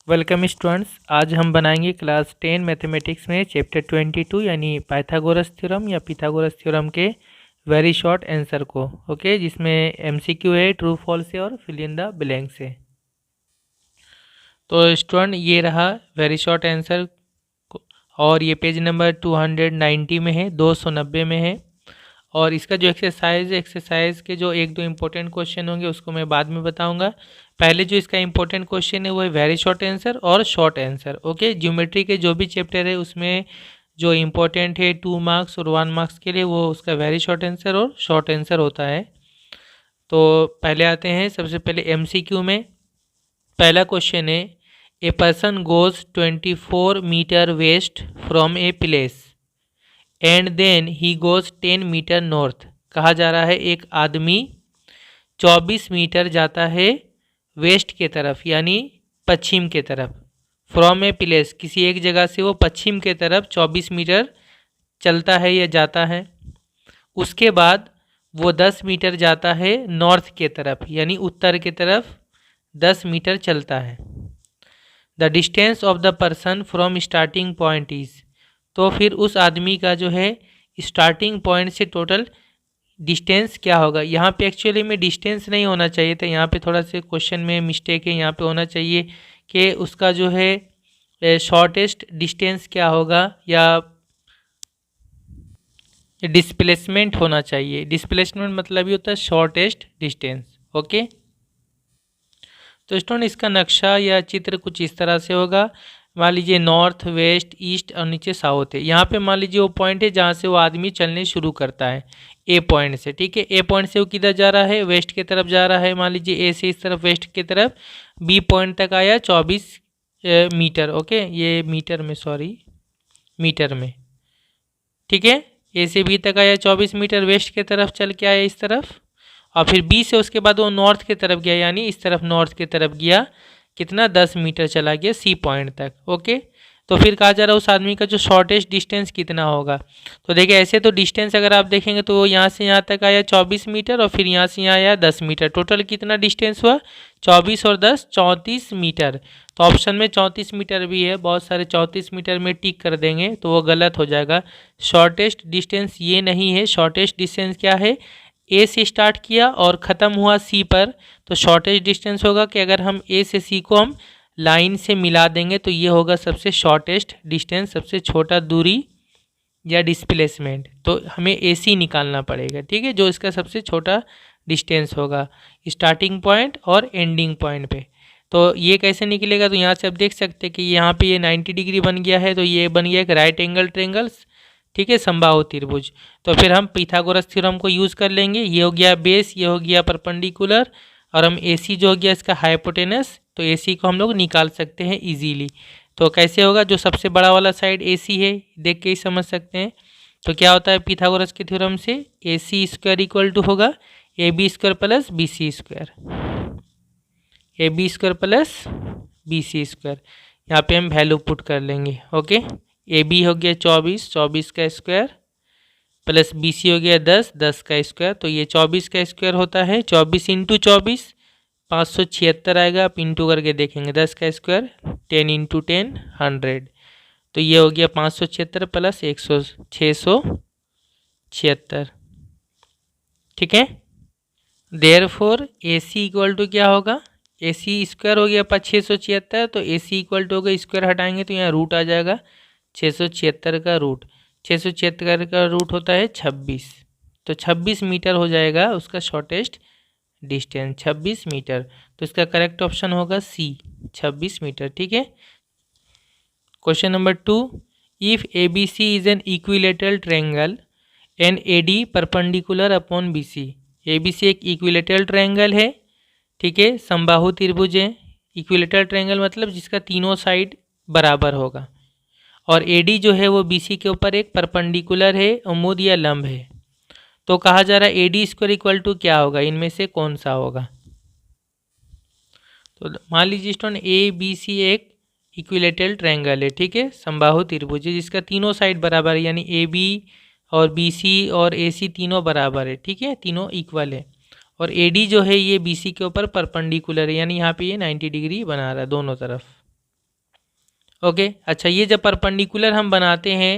Welcome students. आज हम बनाएंगे क्लास 10 मैथमेटिक्स में चैप्टर 22 यानी पाइथागोरस थ्योरम या पिथागोरस थ्योरम के वेरी शॉर्ट आंसर को। ओके, जिसमें एमसीक्यू है, ट्रू फॉल्स है और फिल इन द ब्लैंक्स है। तो स्टूडेंट ये रहा वेरी शॉर्ट आंसर और ये पेज नंबर 290 में है, 290 में है। और इसका जो एक्सरसाइज के जो एक दो इंपॉर्टेंट क्वेश्चन होंगे उसको मैं बाद में बताऊंगा। पहले जो इसका इंपॉर्टेंट क्वेश्चन है वो है वेरी शॉर्ट आंसर और शॉर्ट आंसर। ओके, ज्योमेट्री के जो भी चैप्टर है उसमें जो इम्पोर्टेंट है 2 मार्क्स और 1 मार्क्स के लिए वो उसका वेरी शॉर्ट आंसर और शॉर्ट आंसर होता है। तो पहले आते हैं सबसे पहले एमसीक्यू में। पहला क्वेश्चन है, a person goes 24 metre west from a place and then he goes 10 metre north. कहा जा रहा है एक आदमी 24 मीटर जाता है वेस्ट के तरफ यानी पश्चिम के तरफ। फ्रॉम ए प्लेस, किसी एक जगह से वो पश्चिम के तरफ 24 मीटर चलता है या जाता है। उसके बाद वो 10 मीटर जाता है नॉर्थ के तरफ यानी उत्तर के तरफ 10 मीटर चलता है। The distance of the person from starting point is. तो फिर उस आदमी का जो है स्टार्टिंग पॉइंट से टोटल डिस्टेंस क्या होगा। यहाँ पे एक्चुअली में डिस्टेंस नहीं होना चाहिए था, यहाँ पे थोड़ा सा क्वेश्चन में मिस्टेक है। यहाँ पे होना चाहिए कि उसका जो है शॉर्टेस्ट डिस्टेंस क्या होगा या डिस्प्लेसमेंट होना चाहिए। डिस्प्लेसमेंट मतलब ये होता है शॉर्टेस्ट डिस्टेंस। ओके, तो स्टूडेंट इसका नक्शा या चित्र कुछ इस तरह से होगा। मान लीजिए नॉर्थ, वेस्ट, ईस्ट और नीचे साउथ है। यहाँ पे मान लीजिए वो पॉइंट है जहाँ से वो आदमी चलने शुरू करता है, ए पॉइंट से। ठीक है, ए पॉइंट से वो किधर जा रहा है, वेस्ट की तरफ जा रहा है। मान लीजिए ए से इस तरफ वेस्ट की तरफ बी पॉइंट तक आया 24 मीटर। ओके, ये मीटर में, सॉरी मीटर में। ठीक है, ए से बी तक आया 24 मीटर, वेस्ट की तरफ चल के आया इस तरफ। और फिर बी से उसके बाद वो नॉर्थ की तरफ गया यानी इस तरफ नॉर्थ की तरफ गया। कितना, 10 मीटर चला गया सी पॉइंट तक। ओके, तो फिर कहा जा रहा है उस आदमी का जो शॉर्टेस्ट डिस्टेंस कितना होगा। तो देखिए ऐसे तो डिस्टेंस अगर आप देखेंगे तो यहाँ से यहाँ तक आया 24 मीटर और फिर यहाँ से यहाँ आया 10 मीटर। टोटल कितना डिस्टेंस हुआ, 24 और 10 34 मीटर। तो ऑप्शन में 34 मीटर भी है, बहुत सारे 34 मीटर में टिक कर देंगे तो वो गलत हो जाएगा। शॉर्टेस्ट डिस्टेंस ये नहीं है। शॉर्टेस्ट डिस्टेंस क्या है, ए से स्टार्ट किया और ख़त्म हुआ सी पर। तो शॉर्टेस्ट डिस्टेंस होगा कि अगर हम ए से सी को हम लाइन से मिला देंगे तो ये होगा सबसे शॉर्टेस्ट डिस्टेंस, सबसे छोटा दूरी या डिस्प्लेसमेंट। तो हमें ए सी निकालना पड़ेगा। ठीक है, जो इसका सबसे छोटा डिस्टेंस होगा स्टार्टिंग पॉइंट और एंडिंग पॉइंट पे। तो ये कैसे निकलेगा, तो यहाँ से आप देख सकते हैं कि यहाँ पे ये 90 डिग्री बन गया है, तो ये बन गया एक राइट एंगल ट्रेंगल्स। ठीक है, समबाहु त्रिभुज। तो फिर हम पिथागोरस थ्योरम को यूज़ कर लेंगे। ये हो गया बेस, ये हो गया परपेंडिकुलर और हम एसी जो हो गया इसका हाइपोटेनस। तो एसी को हम लोग निकाल सकते हैं इजीली। तो कैसे होगा, जो सबसे बड़ा वाला साइड एसी है देख के ही समझ सकते हैं। तो क्या होता है पिथागोरस के थ्योरम से, A C square equal to होगा A B square plus B C square. A B square plus B C square, यहाँ पे हम वैल्यू पुट कर लेंगे। ओके, ए बी हो गया 24, 24 का स्क्वायर प्लस बी सी हो गया 10, 10 का स्क्वायर। तो ये 24 का स्क्वायर होता है 24 इंटू 24, 576 आएगा। आप इंटू करके देखेंगे 10 का स्क्वायर 10 इंटू 10 100। तो ये हो गया 576 प्लस 676। ठीक है, therefore A C equal to क्या होगा, ए सी स्क्वायर हो गया 676, तो ए सी इक्वल टू होगा, स्क्वायर हटाएंगे तो यहाँ रूट आ जाएगा 676 का रूट। 676 का रूट होता है 26, तो 26 मीटर हो जाएगा उसका शॉर्टेस्ट डिस्टेंस, 26 मीटर। तो इसका करेक्ट ऑप्शन होगा सी, 26 मीटर। ठीक है, question number 2, if A B C is an equilateral triangle and A D perpendicular upon B C. A B C एक इक्विलेटरल ट्रायंगल है। ठीक है, समबाहु त्रिभुज है। इक्विलेटरल ट्रायंगल मतलब जिसका तीनों साइड बराबर होगा। और ए डी जो है वो बी सी के ऊपर एक परपेंडिकुलर है, उम्मुद या लंब है। तो कहा जा रहा है A D square equal to क्या होगा, इनमें से कौन सा होगा। तो मान लीजिए स्टूडेंट ए बी सी एक इक्विलेटरल ट्रायंगल है। ठीक है, समबाहु त्रिभुज है जिसका तीनों साइड बराबर है, यानी ए बी और बी सी और ए सी तीनों बराबर है। ठीक है, तीनों इक्वल है। और ए डी जो है ये बी सी के ऊपर परपेंडिकुलर है, यानी यहाँ पे ये 90 डिग्री बना रहा है दोनों तरफ। ओके। अच्छा, ये जब परपेंडिकुलर हम बनाते हैं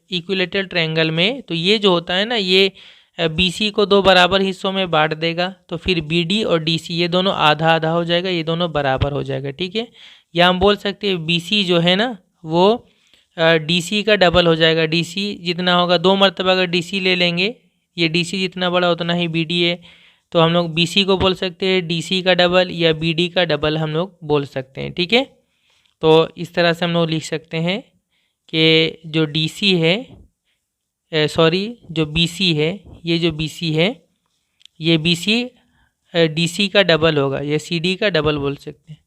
इक्विलेटरल ट्रायंगल में, तो ये जो होता है ना, ये BC को दो बराबर हिस्सों में बांट देगा, तो फिर BD और DC ये दोनों आधा आधा हो जाएगा, ये दोनों बराबर हो जाएगा, ठीक है। या हम बोल सकते हैं BC जो है ना वो DC का डबल हो जाएगा। DC जितना होगा, दो मरतबा अगर DC ले लेंगे, ये DC जितना बड़ा उतना ही BD है, तो हम लोग BC को बोल सकते हैं DC का डबल, या BD का डबल हम लोग बोल सकते हैं, ठीक है। तो इस तरह से हम लोग लिख सकते हैं कि जो DC है, जो BC है, ये जो BC है, ये BC DC का डबल होगा, या CD का डबल बोल सकते हैं।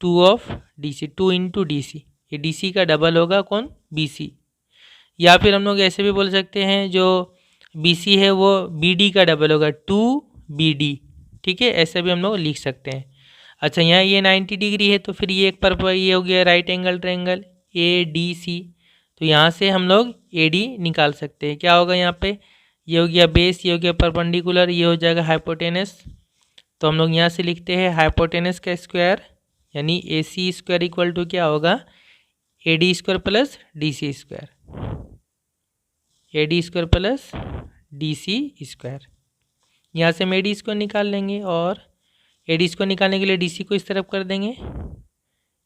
2 ऑफ DC, 2 इंटू DC, ये DC का डबल होगा कौन, BC। या फिर हम लोग ऐसे भी बोल सकते हैं जो BC है वो BD का डबल होगा, 2BD, ठीक है, ऐसे भी हम लोग लिख सकते हैं। अच्छा, यहाँ ये 90 डिग्री है, तो फिर ये एक पर ये हो गया राइट एंगल ट्रायंगल ADC, तो यहाँ से हम लोग AD निकाल सकते हैं। क्या होगा यहाँ पे, ये हो गया बेस, ये हो गया परपेंडिकुलर, ये हो जाएगा हाइपोटेनस, तो हम लोग यहाँ से लिखते हैं हाइपोटेनस का स्क्वायर, यानी AC स्क्वायर इक्वल टू क्या होगा, AD square plus DC square, AD square plus DC square. यहाँ से हम AD स्क्वायर निकाल लेंगे, और AD स्क्वायर निकालने के लिए DC को इस तरफ कर देंगे,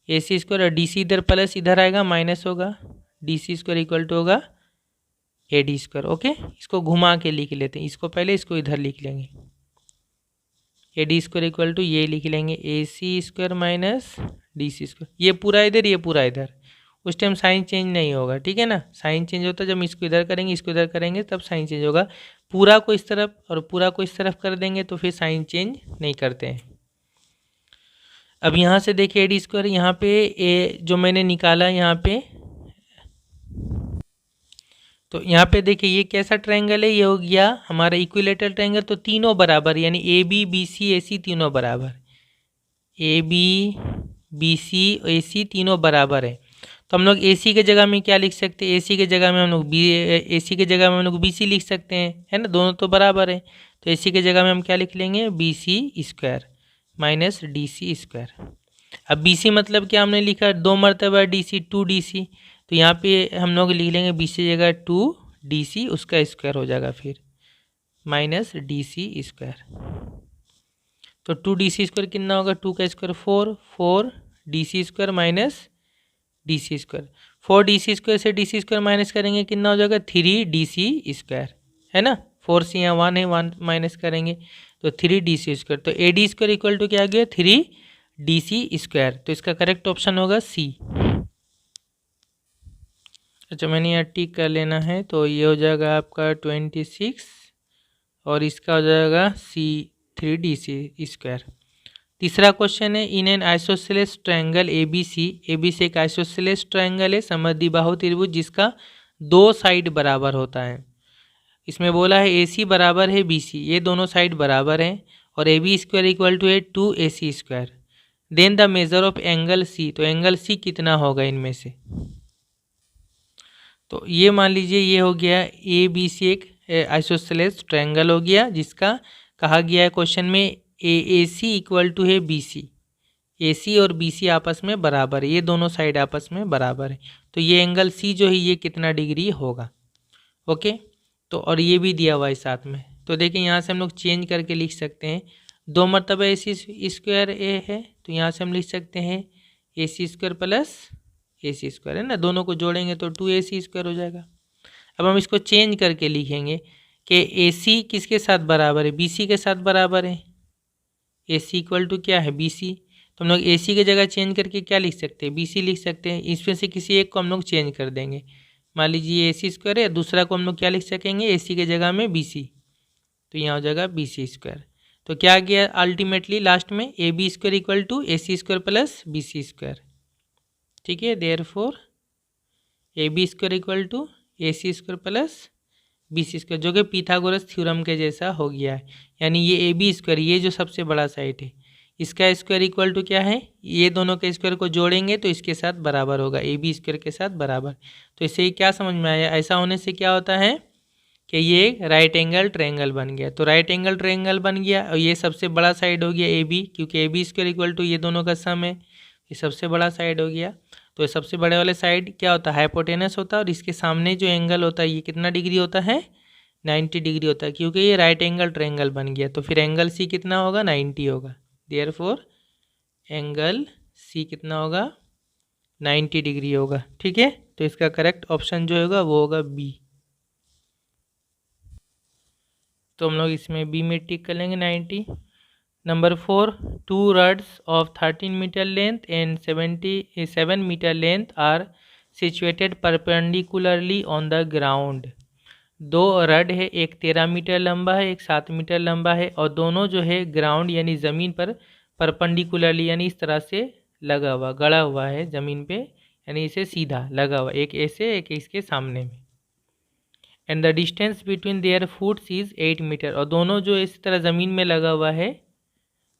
AC स्क्वायर, और DC इधर प्लस इधर आएगा माइनस होगा, DC स्क्वायर इक्वल टू होगा AD स्क्वायर। ओके, इसको घुमा के लिख लेते हैं, इसको पहले इसको इधर लिख लेंगे, AD स्क्वायर इक्वल टू ये लिख लेंगे AC square minus DC square, ये पूरा इधर, ये पूरा इधर, उस टाइम साइन चेंज नहीं होगा, ठीक है ना। साइन चेंज होता है जब इसको इधर करेंगे, इसको इधर करेंगे, तब साइन चेंज होगा। पूरा को इस तरफ और पूरा को इस तरफ कर देंगे तो फिर साइन चेंज नहीं करते हैं। अब यहाँ से देखिए AD स्क्वायर, यहाँ पे जो मैंने निकाला यहाँ पे, तो यहाँ पे देखिए ये कैसा ट्रायंगल है, ये हो गया हमारा इक्विलेटरल ट्रायंगल, तो तीनों बराबर, यानी AB BC AC तीनों बराबर, AB BC AC तीनों बराबर है। तो हम लोग AC के जगह में क्या लिख सकते हैं, AC के जगह में हम लोग AC के जगह में हम लोग BC लिख सकते हैं, है ना, दोनों तो बराबर है। तो AC के जगह में हम क्या लिख लेंगे, BC square minus DC square. अब BC मतलब क्या हमने लिखा, दो मरतबा DC, 2DC, तो यहाँ पे हम लोग लिख लेंगे BC जगह 2DC, उसका स्क्वायर हो जाएगा फिर माइनस DC स्क्वायर। तो 2DC स्क्वायर कितना होगा, 2 का square 4 DC square minus DC square. 4 DC square से DC स्क्वायर माइनस करेंगे कितना हो जाएगा, 3 DC स्क्वायर, है ना। 4 से यहाँ 1 है, 1 माइनस करेंगे तो 3 DC स्क्वायर। तो AD स्क्वायर इक्वल टू क्या आ गया, 3 DC स्क्वायर। तो इसका करेक्ट ऑप्शन होगा C। अच्छा, मैंने यहाँ टिक कर लेना है, तो ये हो जाएगा आपका 26, और इसका हो जाएगा C 3 DC स्क्वायर। तीसरा क्वेश्चन है, in an isosceles triangle ABC एक आइसोसेलेस ट्रायंगल है समद्विबाहु त्रिभुज जिसका दो साइड बराबर होता है। इसमें बोला है AC बराबर है BC, ये दोनों साइड बराबर हैं, और AB स्क्वायर इक्वल टू है 2AC square. Then the measure of angle C, तो एंगल C कितना होगा इनमें से। तो ये मान लीजिए ये हो गया ABC एक आइसोसेलेस ट्रायंगल हो गया, जिसका कहा गया है क्वेश्चन में AC इक्वल टू है BC, AC और BC आपस में बराबर है, ये दोनों साइड आपस में बराबर है। तो ये एंगल C जो है ये कितना डिग्री होगा। ओके, तो और ये भी दिया हुआ है साथ में। तो देखिए यहाँ से हम लोग चेंज करके लिख सकते हैं, दो मरतबा AC स्क्वायर A है, तो यहाँ से हम लिख सकते हैं AC square plus AC square, है ना, दोनों को जोड़ेंगे तो 2AC स्क्वायर हो जाएगा। अब हम इसको चेंज करके लिखेंगे कि AC किसके साथ बराबर है, BC के साथ बराबर है। AC इक्वल टू क्या है, BC, तो हम लोग AC की जगह चेंज करके क्या लिख सकते हैं, BC लिख सकते हैं। इसमें से किसी एक को हम लोग चेंज कर देंगे, मान लीजिए AC स्क्वायर है, दूसरा को हम लोग क्या लिख सकेंगे, AC की जगह में BC, तो यहाँ हो जाएगा BC स्क्वायर। तो क्या गया अल्टीमेटली लास्ट में, AB square equal to AC square plus BC square, ठीक है। Therefore AB square equal to AC square plus BC square, जो कि पिथागोरस थ्योरम के जैसा हो गया है। यानी ये AB स्क्वायर, ये जो सबसे बड़ा साइड है, इसका स्क्वायर इक्वल टू क्या है, ये दोनों के स्क्वायर को जोड़ेंगे तो इसके साथ बराबर होगा, AB स्क्वायर के साथ बराबर। तो इससे क्या समझ में आया, ऐसा होने से क्या होता है कि ये एक राइट एंगल ट्रायंगल बन गया। तो राइट एंगल ट्रायंगल बन गया, और ये सबसे बड़ा साइड हो गया AB, क्योंकि AB स्क्वायर इक्वल टू ये दोनों का सम है, ये सबसे बड़ा साइड हो गया। तो सबसे बड़े वाले साइड क्या होता है, हाइपोटेनस होता है, और इसके सामने जो एंगल होता है ये कितना डिग्री होता है, 90 डिग्री होता है, क्योंकि ये राइट एंगल ट्रायंगल बन गया। तो फिर एंगल सी कितना होगा, 90 होगा। देयरफॉर एंगल सी कितना होगा, 90 डिग्री होगा। ठीक है, तो इसका करेक्ट ऑप्शन जो होगा वो होगा बी। तो हम लोग इसमें बी में टिक कर लेंगे 90। Number 4, 2 rods of 13 metre length and 77 metre length are situated perpendicularly on the ground. 2 rod है, एक 13 मीटर लंबा है, एक 7 मीटर लंबा है, और दोनों जो है ग्राउंड यानी ज़मीन पर परपेंडिकुलरली यानी इस तरह से लगा हुआ, गड़ा हुआ है ज़मीन पे, यानी इसे सीधा लगा हुआ, एक ऐसे एक इसके सामने में। And the distance between their foots is 8 metre, और दोनों जो इस तरह ज़मीन में लगा हुआ है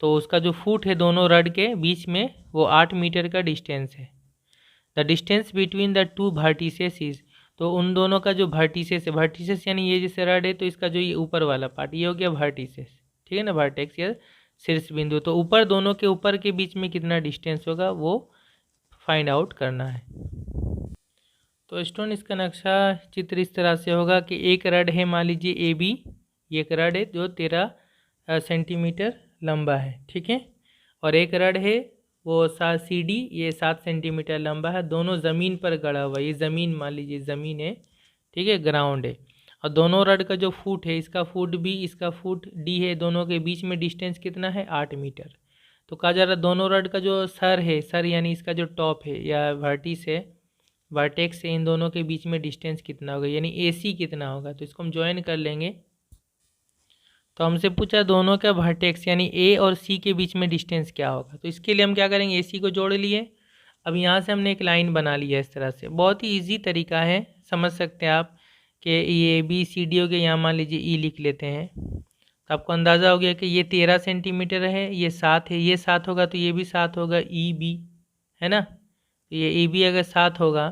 तो उसका जो फुट है दोनों रड के बीच में वो 8 मीटर का डिस्टेंस है। The distance between the two vertices is, तो उन दोनों का जो वर्टिसेस है, वर्टिसेस यानी ये जैसे रड है तो इसका जो ये ऊपर वाला पार्ट ये हो गया वर्टिसेस, ठीक है ना, वर्टेक्स या शीर्ष बिंदु। तो ऊपर दोनों के ऊपर के बीच में कितना डिस्टेंस होगा वो फाइंड आउट करना है। तो स्टूडेंट इसका नक्शा चित्र इस तरह से होगा कि एक रड है, मान लीजिए ए बी, ये एक रड है जो 13 सेंटीमीटर लंबा है, ठीक है, और एक रड है वो सी डी, ये 7 सेंटीमीटर लंबा है, दोनों ज़मीन पर गड़ा हुआ है, ये ज़मीन मान लीजिए ज़मीन है, ठीक है, ग्राउंड है, और दोनों रड का जो फुट है, इसका फुट बी, इसका फुट डी है, दोनों के बीच में डिस्टेंस कितना है, 8 मीटर। तो कहा जा रहा है दोनों रड का जो सर है, सर यानी इसका जो टॉप है या वर्टिस है, वर्टेक्स से इन दोनों के बीच में डिस्टेंस कितना होगा, यानी ए सी कितना होगा। तो इसको हम ज्वाइन कर लेंगे। तो हमसे पूछा दोनों का वर्टेक्स यानी ए और सी के बीच में डिस्टेंस क्या होगा। तो इसके लिए हम क्या करेंगे, ए सी को जोड़ लिए। अब यहाँ से हमने एक लाइन बना ली है इस तरह से, बहुत ही ईजी तरीका है, समझ सकते हैं आप कि ये बी सी डी हो गया, यहाँ मान लीजिए ई लिख लेते हैं। तो आपको अंदाज़ा हो गया कि ये 13 सेंटीमीटर है, ये 7 है, ये 7 होगा तो ये भी 7 होगा, ई बी है ना। तो ये ए बी अगर 7 होगा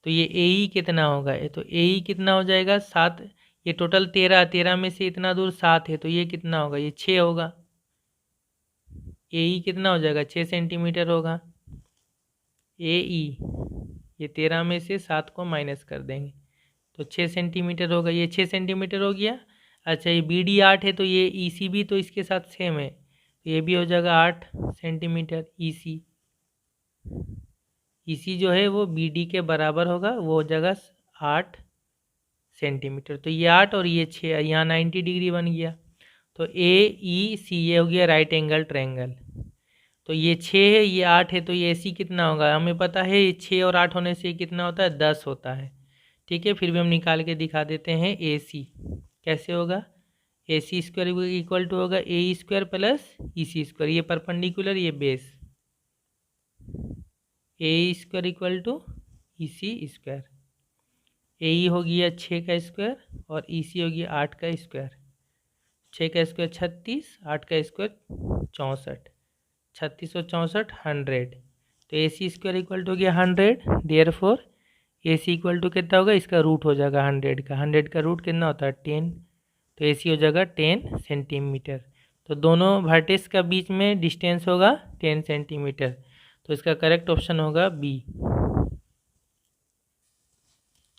तो ये ए ई कितना होगा, तो ए ई कितना हो जाएगा 7, ये टोटल 13 में से इतना दूर 7 है तो ये कितना होगा, ये 6 होगा। ए ई कितना हो जाएगा, 6 सेंटीमीटर होगा। ए ई ये 13 में से 7 को माइनस कर देंगे तो 6 सेंटीमीटर होगा, ये 6 सेंटीमीटर हो गया। अच्छा ये बी डी 8 है तो ये ई सी भी तो इसके साथ सेम है, तो ये भी हो जाएगा 8 सेंटीमीटर। ई सी जो है वो बी डी के बराबर होगा, वो हो जाएगा 8 सेंटीमीटर। तो ये 8 और ये 6, यहाँ 90 डिग्री बन गया। तो ए ई सी ये हो गया राइट एंगल ट्रायंगल। तो ये 6 है, ये 8 है, तो ये सी कितना होगा, हमें पता है ये 6 और 8 होने से कितना होता है, 10 होता है। ठीक है, फिर भी हम निकाल के दिखा देते हैं। ए सी कैसे होगा, A C square equal to होगा A E square plus E C square, ये परपेंडिकुलर ये base, A E square equal to E C square. A E हो गया 6 का स्क्वायर और ई सी हो गया 8 का स्क्वायर। 6 का स्क्वायर 36, 8 का स्क्वायर 64, 36 और 64 100। तो A C square equal to हो गया 100। Therefore A C equal to कितना होगा, इसका रूट हो जाएगा 100 का, 100 का रूट कितना होता है 10, तो ए सी हो जाएगा 10 सेंटीमीटर। तो दोनों वर्टेक्स का बीच में डिस्टेंस होगा 10 सेंटीमीटर। तो इसका करेक्ट ऑप्शन होगा बी।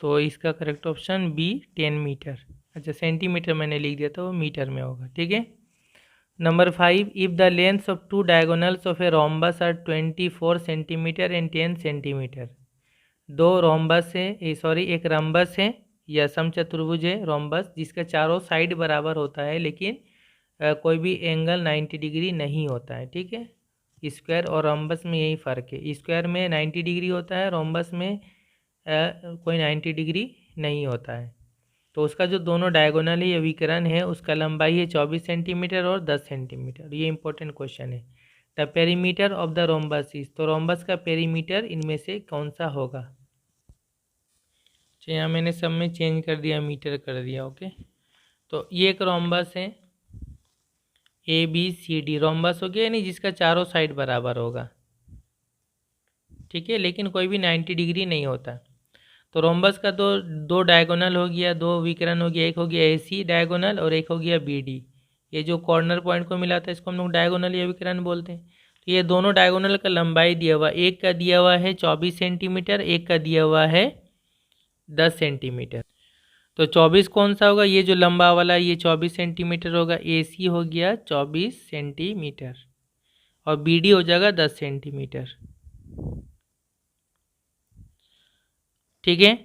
तो इसका करेक्ट ऑप्शन बी 10 मीटर। अच्छा सेंटीमीटर मैंने लिख दिया था, वो मीटर में होगा, ठीक है। Number 5, if the lengths of 2 diagonals of a rhombus are 24 centimetre and 10 centimetre. 2 rhombus है, सॉरी एक रम्बस है या समचतुर्भुज है रोम्बस, जिसका चारों साइड बराबर होता है लेकिन कोई भी एंगल 90 डिग्री नहीं होता है, ठीक है। स्क्वायर और रोम्बस में यही फ़र्क है, स्क्वायर में 90 डिग्री होता है, रोम्बस में कोई 90 डिग्री नहीं होता है। तो उसका जो दोनों डायगोनल है या विकर्ण है उसका लंबाई है 24 सेंटीमीटर और 10 सेंटीमीटर। ये इंपॉर्टेंट क्वेश्चन है। The perimeter of the rhombus is, तो रोम्बस का पेरीमीटर इनमें से कौन सा होगा। यहाँ मैंने सब में चेंज कर दिया, मीटर कर दिया, ओके। तो ये एक रोम्बस है A B C D, rhombus हो गया यानी जिसका चारों साइड बराबर होगा, ठीक है, लेकिन कोई भी 90 डिग्री नहीं होता। तो रोम्बस का तो 2 डायगोनल हो गया, 2 विकर्ण हो गया, एक हो गया ए सी डायगोनल और एक हो गया बी डी। ये जो कॉर्नर पॉइंट को मिला था इसको हम लोग डायगोनल या विकर्ण बोलते हैं। तो ये दोनों डायगोनल का लंबाई दिया हुआ, एक का दिया हुआ है 24 सेंटीमीटर, एक का दिया हुआ है 10 सेंटीमीटर। तो 24 कौन सा होगा, ये जो लंबा वाला ये 24 सेंटीमीटर होगा, AC हो गया 24 सेंटीमीटर और BD हो जाएगा 10 सेंटीमीटर। ठीक है।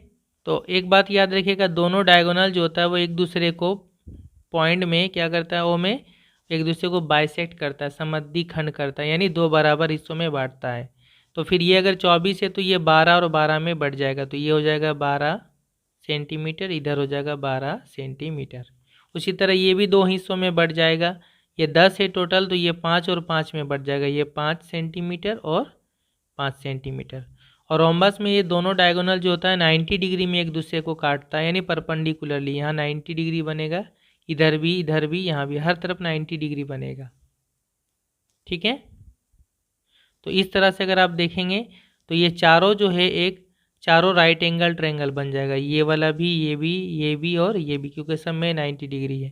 तो एक बात याद रखिएगा, दोनों डायगोनल जो होता है वो एक दूसरे को पॉइंट में क्या करता है, वो में एक दूसरे को बाइसेक्ट करता है, समद्वि खंड करता है, यानी दो बराबर हिस्सों में बांटता है। तो फिर ये अगर 24 है तो ये 12 और 12 में बढ़ जाएगा, तो ये हो जाएगा 12 सेंटीमीटर, इधर हो जाएगा 12 सेंटीमीटर। उसी तरह ये भी दो हिस्सों में बढ़ जाएगा, ये 10 है टोटल, तो ये 5 और 5 में बढ़ जाएगा, ये 5 सेंटीमीटर और 5 सेंटीमीटर। और रोम्बस में ये दोनों डायगोनल जो होता है 90 डिग्री में एक दूसरे को काटता है, यानी परपेंडिकुलरली, यहाँ 90 डिग्री बनेगा, इधर भी, यहाँ भी, हर तरफ 90 डिग्री बनेगा। ठीक है। तो इस तरह से अगर आप देखेंगे तो ये चारों जो है एक चारों राइट एंगल ट्रायंगल बन जाएगा, ये वाला भी, ये भी और ये भी, क्योंकि सब में 90 डिग्री है।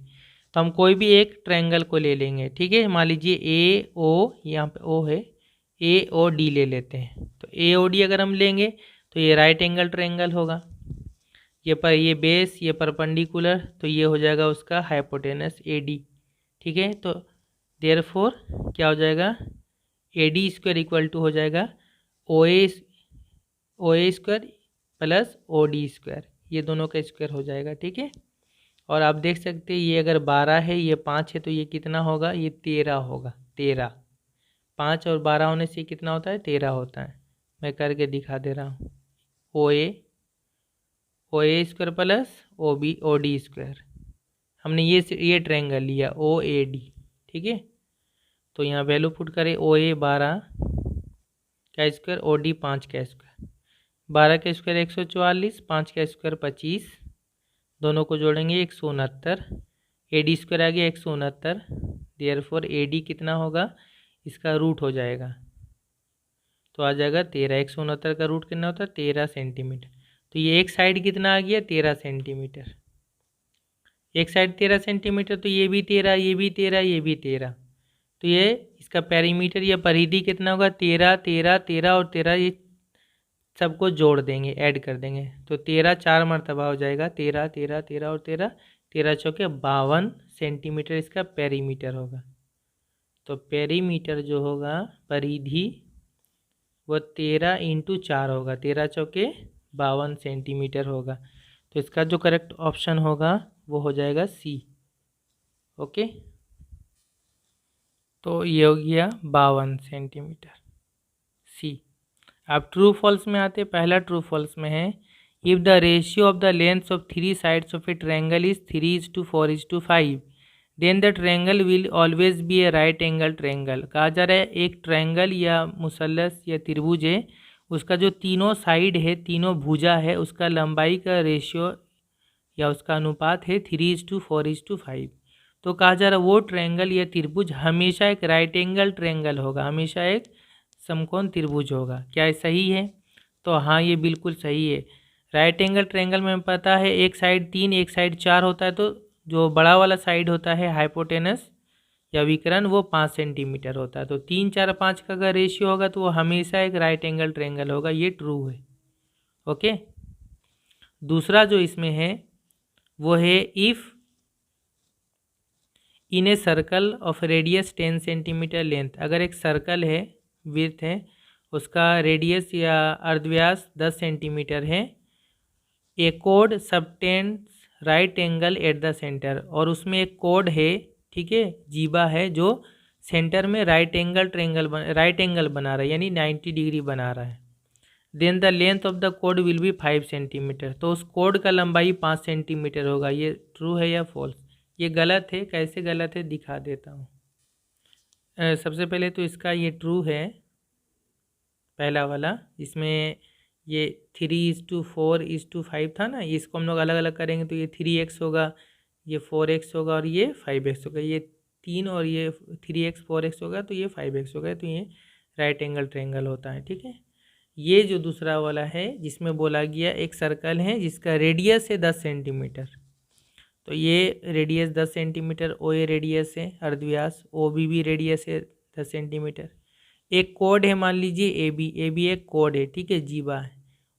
तो हम कोई भी एक ट्रायंगल को ले लेंगे। ठीक है, मान लीजिए AO, यहाँ पे O है, AOD ले लेते हैं। तो AOD अगर हम लेंगे तो ये राइट एंगल ट्रायंगल होगा, ये बेस, ये परपेंडिकुलर, तो ये हो जाएगा उसका हाइपोटेनस AD। ठीक है। तो देयरफॉर क्या हो जाएगा, AD स्क्वायर इक्वल टू हो जाएगा OA square plus OD square, ये दोनों का स्क्वायर हो जाएगा। ठीक है। और आप देख सकते हैं ये अगर 12 है, ये 5 है, तो ये कितना होगा, ये 13 होगा, 13। 5 और 12 होने से कितना होता है, 13 होता है। मैं करके दिखा दे रहा हूँ, OA square plus OD square, हमने ये ट्रायंगल लिया OAD। ठीक है। तो यहाँ वैल्यू पुट करें, OA 12 का स्क्वायर, OD 5 का स्क्वायर, 12 का स्क्वायर 144, 5 का स्क्वायर 25, दोनों को जोड़ेंगे 169, AD स्क्वायर आ गया 169, देयरफॉर AD कितना होगा, इसका रूट हो जाएगा, तो आ जाएगा 13। 169 का रूट कितना होता है, 13 सेंटीमीटर। तो ये एक साइड कितना आ गया, 13 सेंटीमीटर, एक साइड 13 सेंटीमीटर, तो ये भी 13, ये भी 13, ये भी 13, तो ये इसका पेरीमीटर या परिधि कितना होगा, 13, 13, 13 और 13, ये सबको जोड़ देंगे, ऐड कर देंगे, तो 13 4 मरतबा हो जाएगा, 13, 13, 13 और 13, 13 चौके 52 सेंटीमीटर इसका पेरीमीटर होगा। तो पेरीमीटर जो होगा, परिधि, वो 13 × 4 होगा, 13 चौके 52 सेंटीमीटर होगा। तो इसका जो करेक्ट ऑप्शन होगा वो हो जाएगा C। ओके। तो ये हो गया 52 सेंटीमीटर, C। अब ट्रू फॉल्स में आते, पहला ट्रू फॉल्स में है, if the ratio of the lengths of 3 sides of a triangle is 3:4:5 then the triangle will always be a right angle triangle. कहा जा रहा है एक ट्रायंगल या मुसल्लस या त्रिभुज है, उसका जो तीनों साइड है, तीनों भुजा है, उसका लंबाई का रेशियो या उसका अनुपात है 3:4:5। तो कहा जा रहा है वो ट्रायंगल या त्रिभुज हमेशा एक राइट एंगल ट्रायंगल होगा, हमेशा एक समकोण त्रिभुज होगा। क्या ये सही है? तो हाँ, ये बिल्कुल सही है। राइट एंगल ट्रायंगल में पता है एक साइड 3 एक साइड 4 होता है, तो जो बड़ा वाला साइड होता है हाइपोटेनस या विकर्ण, वो 5 सेंटीमीटर होता है। तो 3 4 5 का अगर रेशियो होगा तो वो हमेशा एक राइट एंगल ट्रायंगल होगा, ये ट्रू है। ओके। दूसरा जो इसमें है वो है if in a circle of radius 10 centimetre length, अगर एक सर्कल है, विड्थ है, उसका रेडियस या अर्धव्यास 10 सेंटीमीटर है, ए कोड subtends right angle at the centre, और उसमें एक कोड है, ठीक है, जीवा है, जो सेंटर में राइट एंगल बना रहा है, यानी 90 डिग्री बना रहा है। Then the length of the कोड विल बी 5 सेंटीमीटर, तो उस कोड का लंबाई 5 सेंटीमीटर होगा। ये ट्रू है या फॉल्स? ये गलत है। कैसे गलत है दिखा देता हूँ। सबसे पहले तो इसका ये ट्रू है, पहला वाला, इसमें ये 3:4:5 था ना, इसको हम लोग अलग अलग करेंगे तो ये 3x होगा, ये 4x होगा और ये 5x होगा, ये 3 और ये 3x 4x होगा, तो ये 5x होगा, तो ये राइट एंगल ट्रायंगल होता है। ठीक है। ये जो दूसरा वाला है जिसमें बोला गया एक सर्कल है जिसका रेडियस है 10 सेंटीमीटर, तो ये रेडियस 10 सेंटीमीटर, OA रेडियस है, अर्धव्यास OB भी रेडियस है 10 सेंटीमीटर, एक कोड है, मान लीजिए ए बी एक कोड है, ठीक है, जीवा है,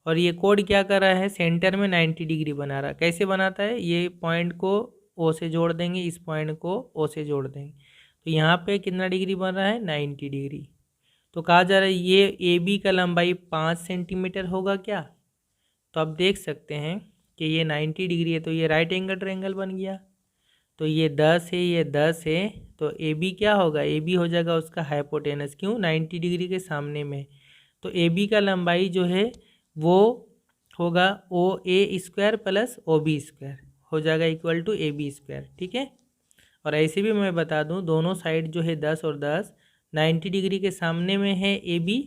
और ये कोड क्या कर रहा है, सेंटर में 90 डिग्री बना रहा है। कैसे बनाता है, ये पॉइंट को ओ से जोड़ देंगे, इस पॉइंट को ओ से जोड़ देंगे, तो यहाँ पे कितना डिग्री बन रहा है, 90 डिग्री। तो कहा जा रहा है ये ए बी का लंबाई 5 सेंटीमीटर होगा क्या। तो आप देख सकते हैं कि ये 90 डिग्री है, तो ये राइट एंगल ट्रायंगल बन गया। तो ये 10 है, ये 10 है, तो ए बी क्या होगा, ए बी हो जाएगा उसका हाइपोटेनस, क्यों, 90 डिग्री के सामने में। तो ए बी का लंबाई जो है वो होगा O A square plus O B square, हो जाएगा equal to A B square, ठीक है। और ऐसे भी मैं बता दूं, दोनों साइड जो है 10 और 10 90 डिग्री के सामने में है ए बी,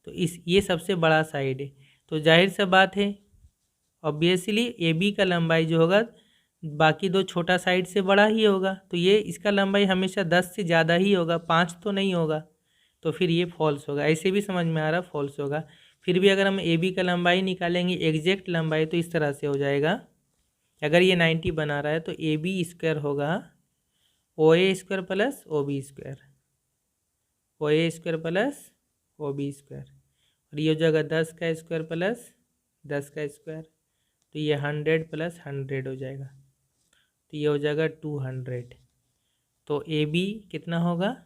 तो इस ये सबसे बड़ा साइड है, तो जाहिर सा बात है ऑब्वियसली ए बी का लंबाई जो होगा बाकी दो छोटा साइड से बड़ा ही होगा, तो ये इसका लंबाई हमेशा 10 से ज़्यादा ही होगा, 5 तो नहीं होगा, तो फिर ये फॉल्स होगा। ऐसे भी समझ में आ रहा फॉल्स होगा। फिर भी अगर हम ए बी का लंबाई निकालेंगे एग्जैक्ट लंबाई, तो इस तरह से हो जाएगा, अगर ये 90 बना रहा है तो ए बी स्क्वायर होगा O A square plus O B square, O A square plus O B square, और ये हो जाएगा 10 का स्क्वायर प्लस 10 का स्क्वायर, तो ये 100 प्लस 100 हो जाएगा, तो ये हो जाएगा 200। तो ए बी कितना होगा,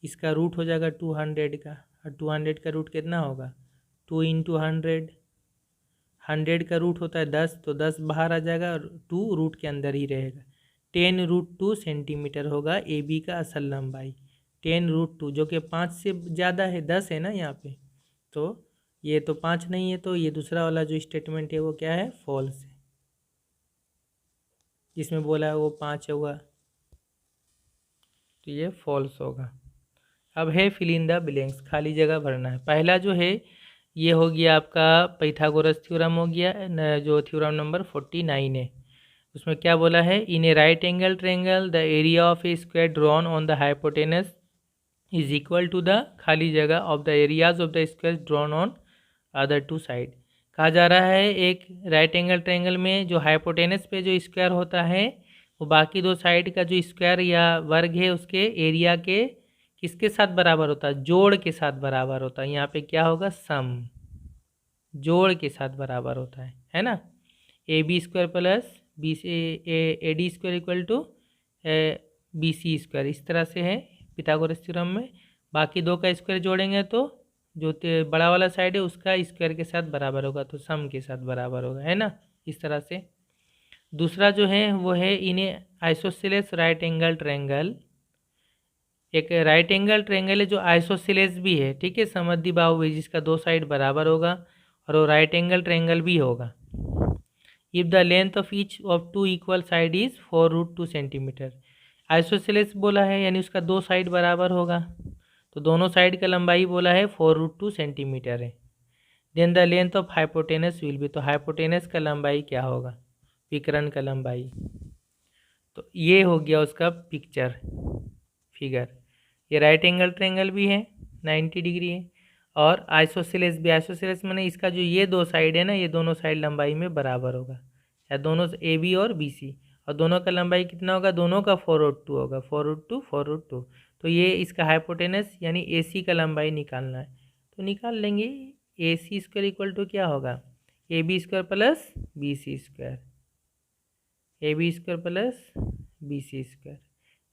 इसका रूट हो जाएगा 200 का, और 200 का रूट कितना होगा, 2 इंटू 100, 100 का रूट होता है 10, तो 10 बाहर आ जाएगा और 2 रूट के अंदर ही रहेगा। 10√2 सेंटीमीटर होगा ए बी का असल लंबाई, 10√2, जो कि 5 से ज़्यादा है, 10 है ना यहाँ पे, तो ये तो 5 नहीं है, तो ये दूसरा वाला जो स्टेटमेंट है वो क्या है, फॉल्स है, जिसमें बोला है वो 5 होगा, तो ये फॉल्स होगा। अब है फिल इन द ब्लैंक्स, खाली जगह भरना है। पहला जो है ये हो गया आपका पाइथागोरस थ्योरम हो गया, जो थ्योरम नंबर 49 है। उसमें क्या बोला है, in a right angle triangle the area of a square drawn on the hypotenuse is equal to the खाली जगह of the areas of the square drawn on other two side. कहा जा रहा है एक राइट एंगल ट्रायंगल में जो hypotenuse पे जो स्क्वायर होता है वो बाकी दो साइड का जो स्क्वायर या वर्ग है उसके एरिया के किसके साथ बराबर होता है, जोड़ के साथ बराबर होता है। यहाँ पे क्या होगा, सम, जोड़ के साथ बराबर होता है ना। A B square plus B A D square equal to B C square, इस तरह से है पिथागोरस थ्योरम में। बाकी दो का स्क्वायर जोड़ेंगे तो जो बड़ा वाला साइड है उसका स्क्वायर के साथ बराबर होगा, तो सम के साथ बराबर होगा, है ना, इस तरह से। दूसरा जो है वो है इन आइसोसेलेस राइट एंगल ट्रायंगल, एक राइट एंगल ट्रायंगल है जो आइसोसेलेस भी है, ठीक है, समद्विबाहु है, जिसका दो साइड बराबर होगा और वो राइट एंगल ट्रायंगल भी होगा। If the length of each of two equal side is 4√2 centimetre, isosceles बोला है यानी उसका दो साइड बराबर होगा, तो दोनों साइड का लंबाई बोला है 4√2 सेंटीमीटर है। Then the length of hypotenuse will be, तो हाइपोटेनस का लंबाई क्या होगा, विकर्ण का लंबाई। तो ये हो गया उसका पिक्चर फिगर। ये राइट एंगल ट्रायंगल भी है, 90 डिग्री है, और आइसोसेलेस भी। आइसोसेलेस माने इसका जो ये दो साइड है ना, ये दोनों साइड लंबाई में बराबर होगा, या दोनों ए बी और बी सी, और दोनों का लंबाई कितना होगा, दोनों का 4√2 होगा, 4√2 4√2। तो ये इसका हाइपोटेनस यानी ए सी का लंबाई निकालना है, तो निकाल लेंगे। A C square equal to क्या होगा, A B square plus B C square, A B square plus B C square.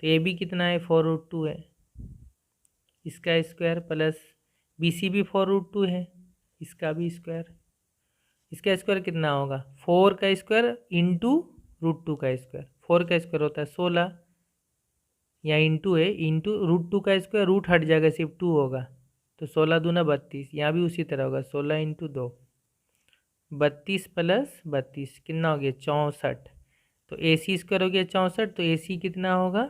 तो ए बी कितना है, 4√2 है, इसका स्क्वायर प्लस बी सी भी 4√2 है, इसका भी स्क्वायर, इसका स्क्वायर कितना होगा, 4 का स्क्वायर इंटू √2 का स्क्वायर, 4 का स्क्वायर होता है 16, या इंटू है, इंटू √2 का स्क्वायर, रूट हट जाएगा, सिर्फ 2 होगा, तो 16 दूना 32, यहाँ भी उसी तरह होगा, 16 इंटू 2, 32 प्लस 32 कितना हो गया, 64। तो ए सी स्क्वायर हो गया 64, तो ए सी कितना होगा,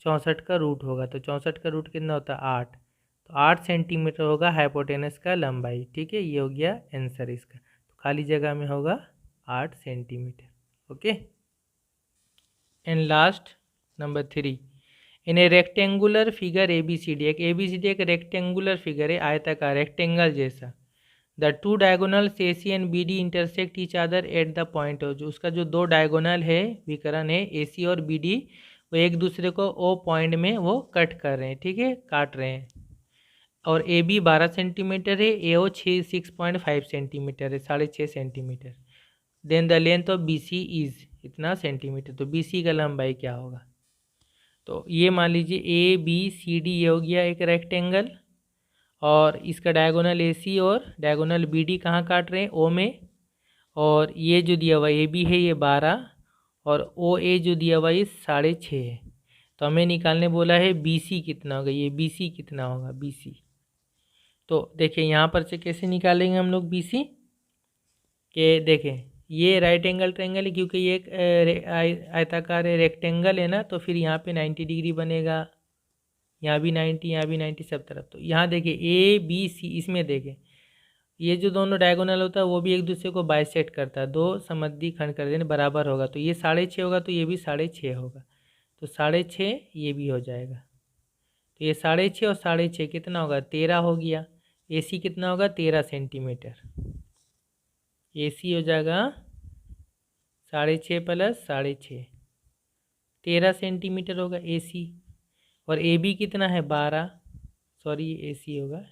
64 का रूट होगा, तो 64 का रूट कितना होता है, 8, तो 8 सेंटीमीटर होगा हाइपोटेनस का लंबाई, ठीक है। ये हो गया आंसर इसका, तो खाली जगह में होगा 8 centimetre, okay. And last number 3, in a rectangular figure A B C D, एक रेक्टेंगुलर फिगर है, आयताकार रेक्टेंगल जैसा। The two diagonals A C and B D intersect each other at the point, जो उसका जो दो डायगोनल है विकर्ण है ए सी और बी डी, वो एक दूसरे को ओ पॉइंट में वो कट कर रहे हैं, ठीक है, काट रहे हैं। और ए बी 12 सेंटीमीटर है, ए ओ 6.5 सेंटीमीटर है, 6.5 centimetre. Then the length of B C is इतना सेंटीमीटर, तो बी सी का लंबाई क्या होगा। तो ये मान लीजिए ए बी सी डी ये हो गया एक रेक्टेंगल, और इसका डायगोनल ए सी और डायगोनल बी डी कहाँ काट रहे हैं, ओ में। और ये जो दिया हुआ ए बी है ये 12, और ओ ए जो दिया हुआ ये 6.5 है। तो हमें निकालने बोला है बी सी कितना होगा, ये बी सी कितना होगा, बी सी। तो देखिए यहाँ पर से कैसे निकालेंगे हम लोग बी सी, के देखें ये राइट एंगल ट्रायंगल है, क्योंकि ये एक आयताकार रेक्टेंगल है ना, तो फिर यहाँ पे 90 डिग्री बनेगा, यहाँ भी 90, यहाँ भी 90, सब तरफ। तो यहाँ देखिए ए बी सी, इसमें देखें ये जो दोनों डायगोनल होता है वो भी एक दूसरे को बाइसेक्ट करता है, दो समद्वी खंड कर देने बराबर होगा। तो ये 6.5 होगा, तो ये भी 6.5 होगा, तो 6.5 ये भी हो जाएगा। तो ये 6.5 और 6.5 कितना होगा, 13 हो गया। ए सी कितना होगा, 13 सेंटीमीटर। ए सी हो जाएगा 6.5 प्लस 6.5, 13 सेंटीमीटर होगा ए सी। और ए बी कितना है 12, सॉरी ए सी होगा,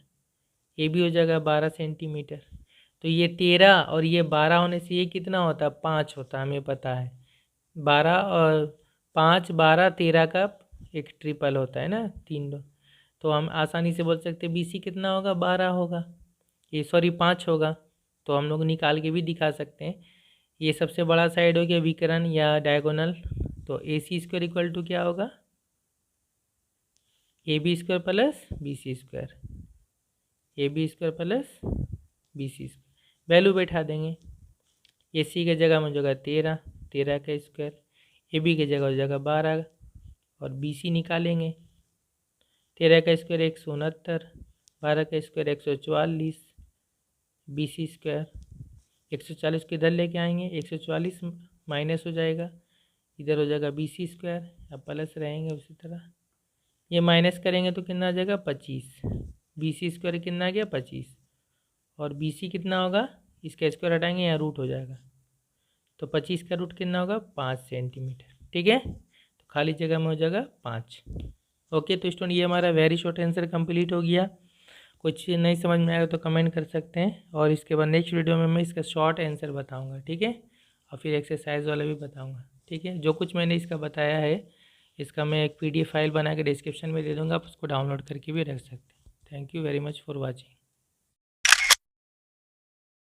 ए बी हो जाएगा 12 सेंटीमीटर। तो ये 13 और ये 12 होने से ये कितना होता है, 5 होता है, हमें पता है। 12 और 5, 12, 13 का एक ट्रिपल होता है ना, 3 दो। तो हम आसानी से बोल सकते हैं बी सी कितना होगा, 12 होगा, ये सॉरी 5 होगा। तो हम लोग निकाल के भी दिखा सकते हैं। ये सबसे बड़ा साइड हो गया विकर्ण या डायगोनल। तो A C square equal to क्या होगा, A B square plus B C square, A B square plus B C square. Value बैठा देंगे, ए सी की जगह में हो जाएगा 13, 13 का स्क्वायर, ए बी की जगह हो जाएगा 12, और बी सी निकालेंगे। 13 का स्क्वायर 169, 12 का स्क्वायर 144, बी सी स्क्वायर 140 को इधर लेके आएंगे, 144 माइनस हो जाएगा, इधर हो जाएगा बी सी स्क्वायर, अब प्लस रहेंगे उसी तरह। ये माइनस करेंगे तो कितना आ जाएगा 25, बी सी स्क्वायर कितना आ गया 25, और बी सी कितना होगा, इसका स्क्वायर हटाएंगे यहाँ रूट हो जाएगा, तो 25 का रूट कितना होगा 5 सेंटीमीटर, ठीक है। तो खाली जगह में हो जाएगा 5। ओके, तो स्टूडेंट ये हमारा वेरी शॉर्ट आंसर कंप्लीट हो गया। कुछ नहीं समझ में आएगा तो कमेंट कर सकते हैं, और इसके बाद नेक्स्ट वीडियो में मैं इसका शॉर्ट आंसर बताऊंगा, ठीक है, और फिर एक्सरसाइज वाला भी बताऊंगा, ठीक है। जो कुछ मैंने इसका बताया है इसका मैं एक PDF फाइल बना के डिस्क्रिप्शन में दे दूँगा, आप उसको डाउनलोड करके भी रख सकते हैं। Thank you very much for watching.